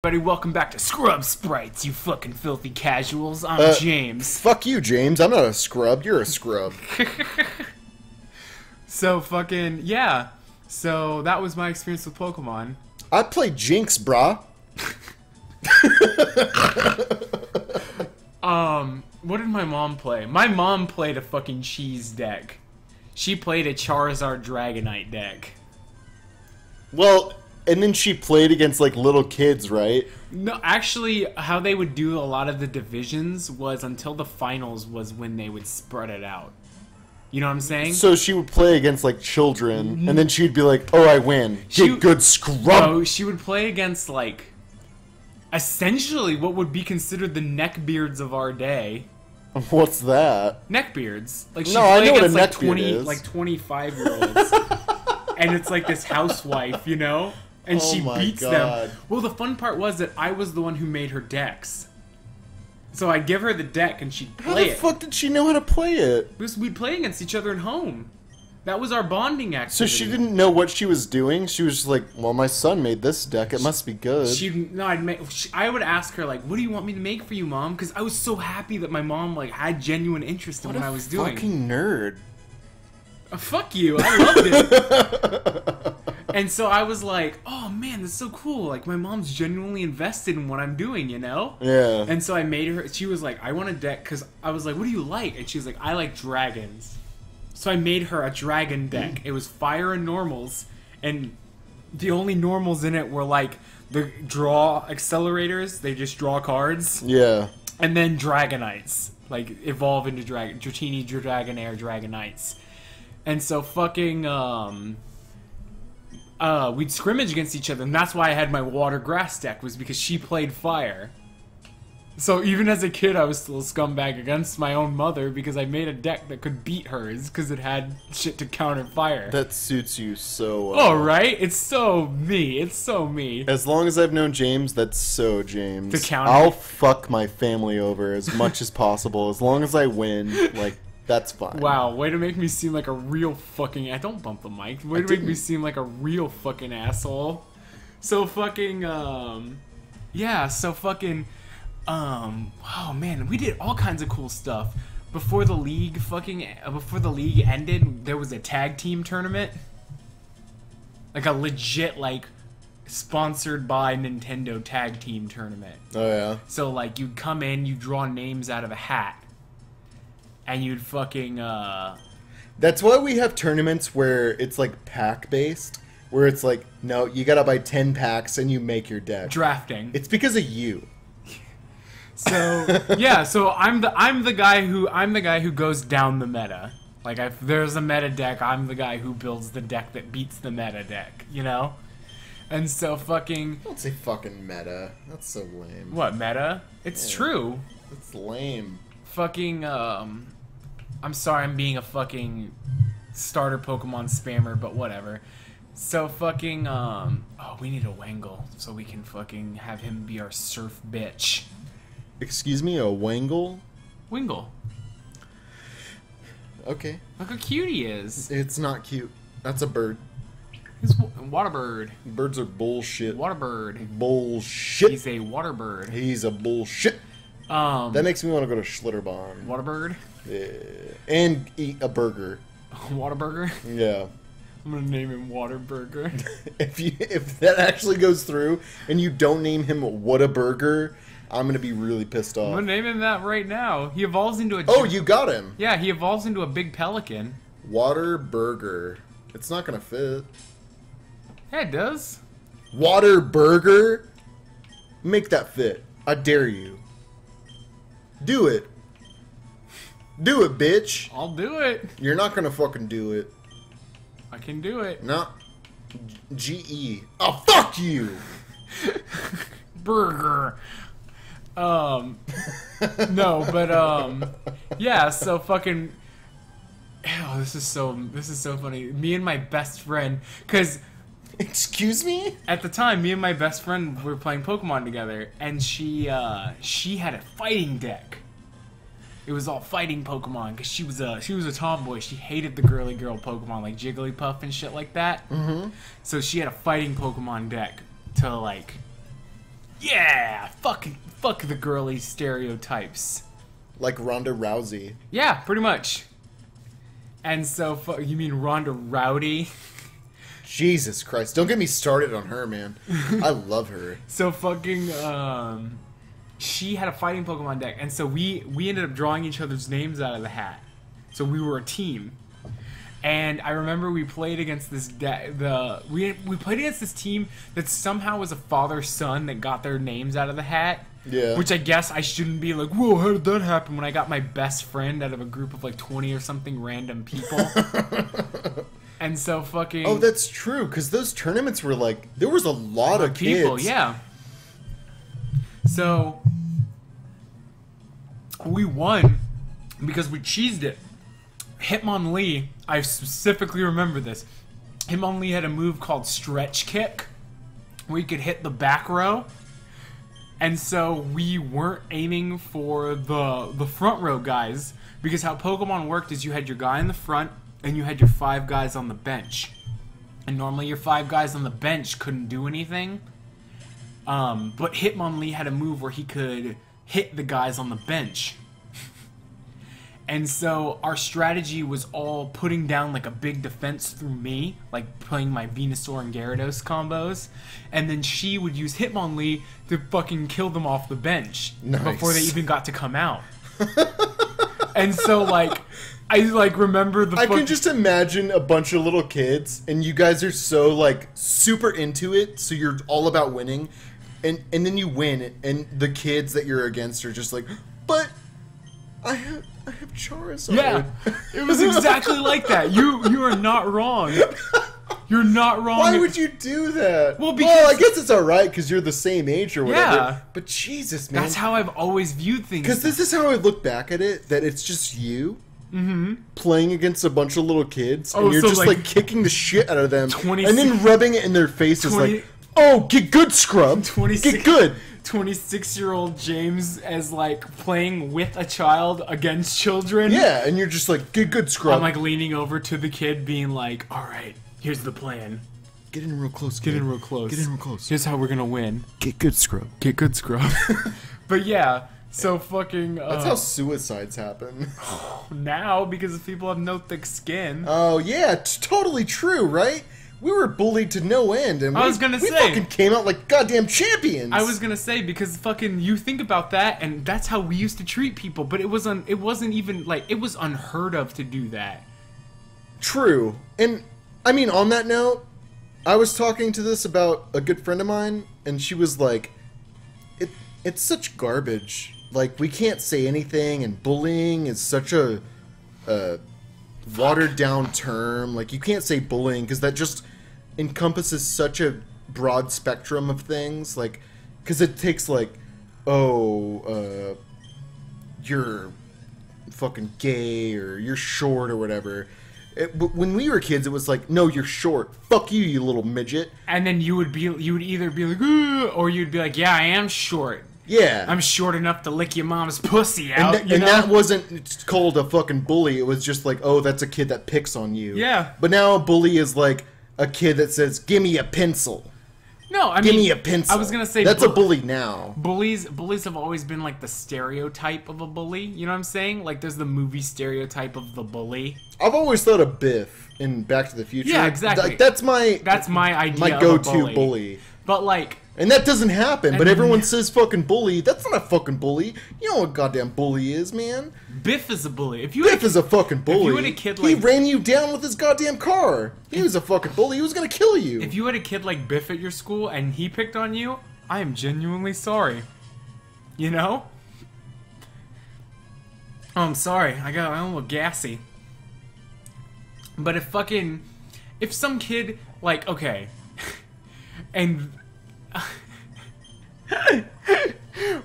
Everybody, welcome back to Scrub Sprites, you fucking filthy casuals. I'm James. Fuck you, James. I'm not a scrub. You're a scrub. So fucking, yeah. So that was my experience with Pokemon. I play Jinx, brah. What did my mom play? My mom played a fucking cheese deck. She played a Charizard Dragonite deck. Well, and then she played against, like, little kids, right? No, actually, how they would do a lot of the divisions was until the finals was when they would spread it out. You know what I'm saying? So she would play against, like, children, and then she'd be like, oh, I win. Get good scrub. No, she would play against, like, essentially what would be considered the neckbeards of our day. What's that? Neckbeards. Like, she no, I know against, what a like, neckbeard is. Like, 25-year-olds. And it's like this housewife, you know? And she beats them. Well, the fun part was that I was the one who made her decks. So I'd give her the deck and she'd play it. How the fuck did she know how to play it? Because we'd play against each other at home. That was our bonding activity. So she didn't know what she was doing? She was just like, well, my son made this deck. It must be good. I would ask her, like, what do you want me to make for you, Mom? Because I was so happy that my mom, like, had genuine interest in what I was doing. Fucking nerd. Fuck you. I loved it. And so I was like, oh man, that's so cool. Like, my mom's genuinely invested in what I'm doing, you know? Yeah. And so I made her, she was like, I want a deck, because I was like, what do you like? And she was like, I like dragons. So I made her a dragon deck. It was fire and normals, and the only normals in it were like the draw accelerators, they just draw cards. Yeah. And then Dragonites, like evolve into Dratini, Dragonair, Dragonites. And so fucking, we'd scrimmage against each other, and that's why I had my water grass deck, was because she played fire. So even as a kid, I was still a scumbag against my own mother because I made a deck that could beat hers because it had shit to counter fire. That suits you so well. Oh, right? It's so me. It's so me. As long as I've known James, that's so James. To counter. I'll fuck my family over as much as possible. As long as I win, like, that's fine. Wow, way to make me seem like a real fucking... Don't bump the mic. Way to make me seem like a real fucking asshole. So fucking, yeah, so fucking... oh man, we did all kinds of cool stuff. Before the league ended, there was a tag team tournament. Like a legit, like, sponsored by Nintendo tag team tournament. Oh yeah. So like, you'd come in, you'd draw names out of a hat. And you'd fucking, That's why we have tournaments where it's like pack-based. Where it's like, no, you gotta buy 10 packs and you make your deck. Drafting. It's because of you. So yeah, so I'm the guy who goes down the meta. Like, if there's a meta deck, I'm the guy who builds the deck that beats the meta deck, you know? And so fucking... Don't say fucking meta. That's so lame. What, meta? It's true. It's lame. Fucking, I'm sorry I'm being a fucking starter Pokemon spammer, but whatever. So fucking, oh, we need a Wangle so we can fucking have him be our surf bitch. Excuse me, a Wangle? Wingle. Okay. Look how cute he is. It's not cute. That's a bird. He's a water bird. Birds are bullshit. Water bird. Bullshit. He's a water bird. He's a bullshit. That makes me want to go to Schlitterbahn. Water bird? Yeah. And eat a burger. Water burger? Yeah. I'm gonna name him Water Burger. If that actually goes through and you don't name him Whataburger, I'm gonna be really pissed off. I'm gonna name him that right now. He evolves into a... Oh, you got him! Yeah, he evolves into a big pelican. Whataburger. It's not gonna fit. Yeah, it does. Whataburger? Make that fit. I dare you. Do it. Do it, bitch. I'll do it. You're not gonna fucking do it. I can do it. No. G-E. Oh, fuck you! Burger. No, but, yeah, so fucking... Oh, this is so funny. Me and my best friend, because... Excuse me? At the time, me and my best friend were playing Pokemon together, and she had a fighting deck. It was all fighting Pokemon, because she was a tomboy. She hated the girly girl Pokemon, like Jigglypuff and shit like that. Mm-hmm. So she had a fighting Pokemon deck to, like... Yeah, fuck the girly stereotypes. Like Ronda Rousey. Yeah, pretty much. And so, you mean Ronda Rowdy? Jesus Christ. Don't get me started on her, man. I love her. So fucking, she had a fighting Pokemon deck, and so we ended up drawing each other's names out of the hat. So we were a team. And I remember we played against this we played against this team that somehow was a father-son that got their names out of the hat. Yeah. Which I guess I shouldn't be like, whoa, how did that happen? When I got my best friend out of a group of like 20 or something random people. And so fucking... Oh, that's true, because those tournaments were like... There was a lot of people, kids. yeah. So... We won because we cheesed it. Hitmonlee, I specifically remember this. Hitmonlee had a move called Stretch Kick, where you could hit the back row. And so we weren't aiming for the front row guys, because how Pokemon worked is you had your guy in the front, and you had your 5 guys on the bench. And normally your 5 guys on the bench couldn't do anything. But Hitmonlee had a move where he could hit the guys on the bench. And so our strategy was all putting down like a big defense through me, like playing my Venusaur and Gyarados combos, and then she would use Hitmonlee to fucking kill them off the bench before they even got to come out. And so like I like remember the I can just imagine a bunch of little kids and you guys are so like super into it, so you're all about winning, and then you win, and the kids that you're against are just like, but I have Charizard. Yeah, it was exactly like that. You are not wrong. You're not wrong. Why would you do that? Well, because I guess it's all right because you're the same age or whatever. Yeah. But Jesus, man. That's how I've always viewed things. Because this is how I look back at it, that it's just you playing against a bunch of little kids, and you're so just like kicking the shit out of them, 26 and then rubbing it in their faces like, oh, get good, scrub. 26 Get good. 26-year-old James as like playing with a child against children. Yeah, and you're just like, get good, scrub. I'm like leaning over to the kid being like, all right, here's the plan. Get in real close, Get kid. in real close. Get in real close. Here's how we're gonna win. Get good, scrub. Get good, scrub. But yeah, so fucking... That's how suicides happen. now, because people have no thick skin. Oh, yeah, totally true, right? We were bullied to no end, and we fucking came out like goddamn champions. I was gonna say, because fucking you think about that, and that's how we used to treat people, but it wasn't even like, it was unheard of to do that. True. And I mean, on that note, I was talking to this about a good friend of mine, and she was like, it's such garbage. Like, we can't say anything, and bullying is such a watered down term. Like, you can't say bullying because that just encompasses such a broad spectrum of things. Like, because it takes like, you're fucking gay, or you're short, or whatever. But when we were kids, it was like, no, you're short. Fuck you, you little midget. And then you would either be like, ooh, or you'd be like, yeah, I am short. Yeah. I'm short enough to lick your mom's pussy out. And that wasn't called a fucking bully. It was just like, oh, that's a kid that picks on you. Yeah. But now a bully is like a kid that says, give me a pencil. No, I mean... Give me a pencil. I was going to say... That's a bully now. Bullies have always been like the stereotype of a bully. You know what I'm saying? Like, there's the movie stereotype of the bully. I've always thought of Biff in Back to the Future. Yeah, exactly. Like, that's my idea my go-to bully. But like... And that doesn't happen, but everyone says fucking bully. That's not a fucking bully. You know what a goddamn bully is, man. Biff is a bully. Biff is a fucking bully. If you had a kid like... He ran you down with his goddamn car. He was a fucking bully. He was gonna kill you. If you had a kid like Biff at your school and he picked on you, I am genuinely sorry. You know? Oh, I'm sorry. I'm a little gassy. But if some kid, like, okay, and...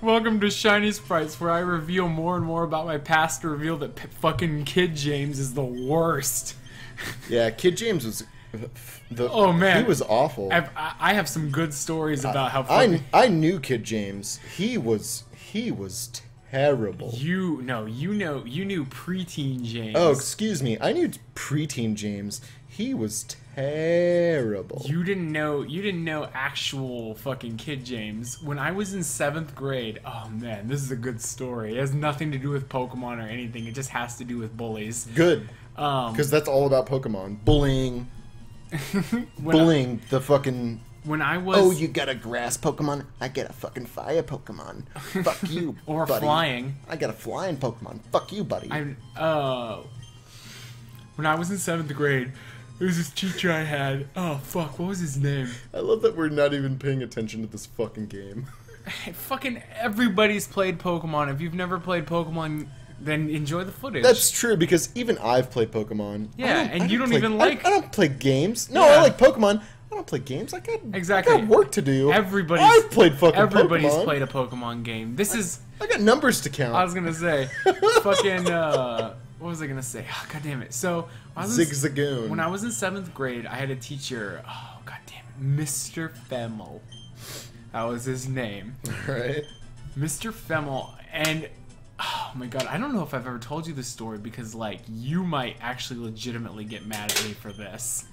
Welcome to Shiny Sprites, where I reveal more and more about my past to reveal that fucking Kid James is the worst. Yeah, Kid James was... oh man, he was awful. I have some good stories about how fucking... I knew Kid James. He was terrible. You knew preteen James. Oh, excuse me. I knew preteen James. he was terrible. You didn't know actual fucking Kid James. When I was in 7th grade, oh man, this is a good story. It has nothing to do with Pokemon or anything. It just has to do with bullies. Good. Because that's all about Pokemon. Bullying. Bullying the fucking... When I was... Oh, you got a grass Pokemon? I get a fucking fire Pokemon. Fuck you, or buddy. Flying. I got a flying Pokemon. Fuck you, buddy. When I was in 7th grade, there was this teacher I had. Oh, fuck, what was his name? I love that we're not even paying attention to this fucking game. Fucking everybody's played Pokemon. If you've never played Pokemon, then enjoy the footage. That's true, because even I've played Pokemon. Yeah, and you don't even like... I don't play games. No, Yeah. I like Pokemon. I don't play games. I got work to do. I've played fucking Everybody's Pokemon. played a Pokemon game. This is... I got numbers to count. I was gonna say... fucking, what was I gonna say? Oh, God damn it. So... Zigzagoon. When I was in 7th grade, I had a teacher... Oh, God damn it. Mr. Femmel. That was his name. Right. Mr. Femmel. And... Oh my god, I don't know if I've ever told you this story because, like, you might actually legitimately get mad at me for this.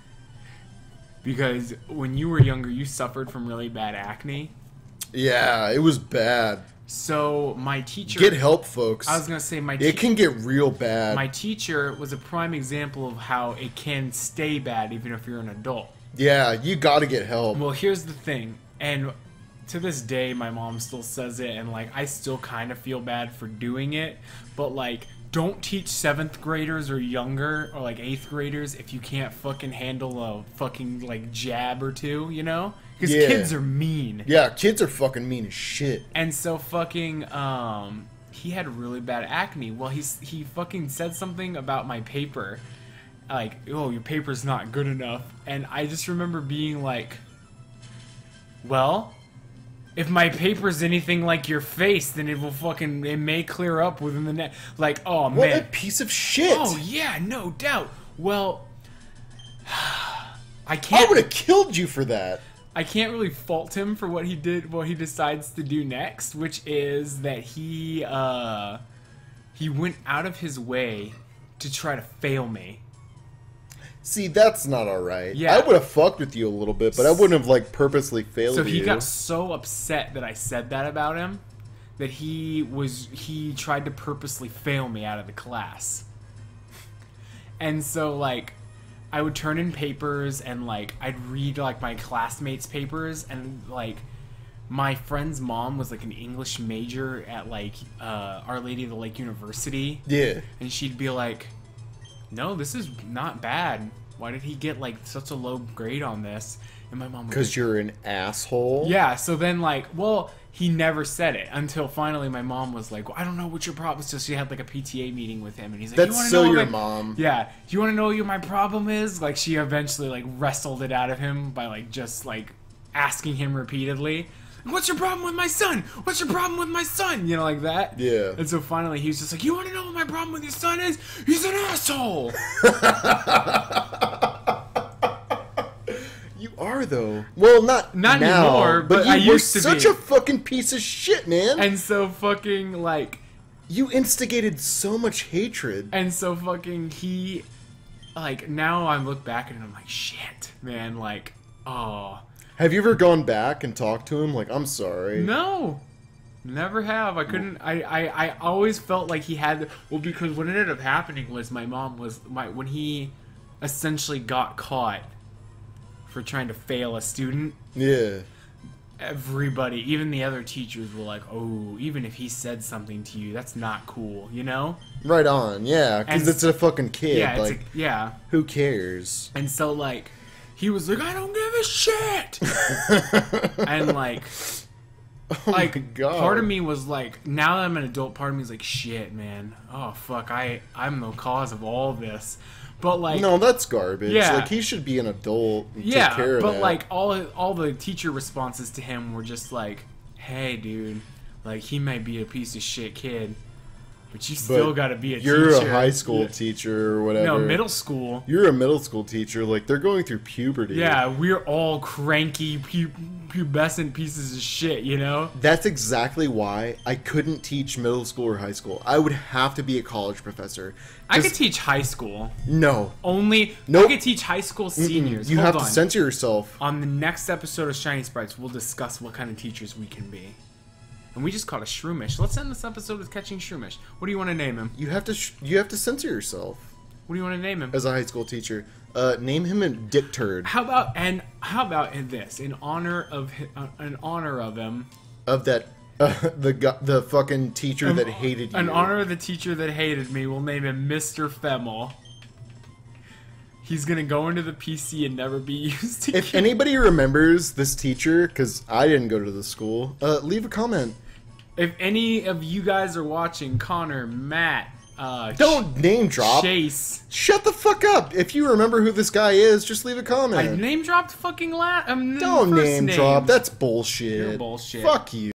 Because when you were younger, you suffered from really bad acne. Yeah, it was bad. So my teacher... Get help, folks. I was going to say it can get real bad. My teacher was a prime example of how it can stay bad even if you're an adult. Yeah, you gotta get help. Well, here's the thing, and to this day, my mom still says it, and, like, I still kind of feel bad for doing it, but, like, don't teach 7th graders or younger, or, like, 8th graders if you can't fucking handle a fucking, like, jab or two, you know? Because kids are mean. Yeah, kids are fucking mean as shit. And so fucking, he had really bad acne. Well, he fucking said something about my paper, like, oh, your paper's not good enough, and I just remember being like, well... If my paper's anything like your face, then it may clear up within the next, like, oh, man. What a piece of shit. Oh, yeah, no doubt. Well, I would have killed you for that. I can't really fault him for what he did, what he decides to do next, which is that he went out of his way to try to fail me. See, that's not alright. Yeah. I would have fucked with you a little bit, but I wouldn't have, like, purposely failed you. So he got so upset that I said that about him that he tried to purposely fail me out of the class. And so, like, I would turn in papers and, like, I'd read, like, my classmates' papers, and, like, my friend's mom was, like, an English major at, like, Our Lady of the Lake University. Yeah. And she'd be like, no, this is not bad. Why did he get, like, such a low grade on this? And my mom was because like, you're an asshole? yeah, so then, like, well, he never said it until finally my mom was like, well, I don't know what your problem is. So she had, like, a PTA meeting with him, and he's like, that's so your mom. Yeah. Do you want to know what my problem is? Like, she eventually, like, wrestled it out of him by, like, just, like, asking him repeatedly, what's your problem with my son? What's your problem with my son? You know, like that. Yeah. And so finally he was just like, you want to know what my problem with your son is? He's an asshole. You are, though. Well, not now, anymore, but you I were used to such be. a fucking piece of shit, man. And so fucking, like... You instigated so much hatred. And so fucking he... Like, now I look back at it and I'm like, shit, man, like, oh... Have you ever gone back and talked to him? Like, I'm sorry. No. Never have. I couldn't... I always felt like he had... Well, because what ended up happening was my mom was... When he essentially got caught for trying to fail a student... Yeah. Everybody, even the other teachers were like, oh, even if he said something to you, that's not cool, you know? Right on, yeah. Because it's a fucking kid. Yeah, like, yeah. Who cares? And so, like... He was like, I don't give a shit! And, like... Oh my God. Part of me was like, now that I'm an adult, part of me is like, shit, man. Oh, fuck, I'm the cause of all this. But, like... No, that's garbage. Yeah. Like, he should be an adult and yeah, take care of but, that. like, all the teacher responses to him were just like, hey, dude, like, he might be a piece of shit kid, But you still got to be a You're teacher. a high school teacher or whatever. No, middle school. You're a middle school teacher. Like, they're going through puberty. Yeah, we're all cranky, pubescent pieces of shit, you know? That's exactly why I couldn't teach middle school or high school. I would have to be a college professor. I could teach high school. No. Only... Nope. I could teach high school seniors. You Hold have on. to censor yourself. On the next episode of Shiny Sprites, we'll discuss what kind of teachers we can be. And we just caught a Shroomish. Let's end this episode with catching Shroomish. What do you want to name him? You have to censor yourself. What do you want to name him? As a high school teacher. Name him a dick turd. How about in this? In honor of him... Of that... the fucking teacher that hated you. In honor of the teacher that hated me, we'll name him Mr. Femmel. He's gonna go into the PC and never be used again. If anybody remembers this teacher, because I didn't go to the school, leave a comment. If any of you guys are watching, Connor, Matt, don't name drop. Chase. Shut the fuck up. If you remember who this guy is, just leave a comment. I name dropped fucking Don't name drop. That's bullshit. You're bullshit. Fuck you.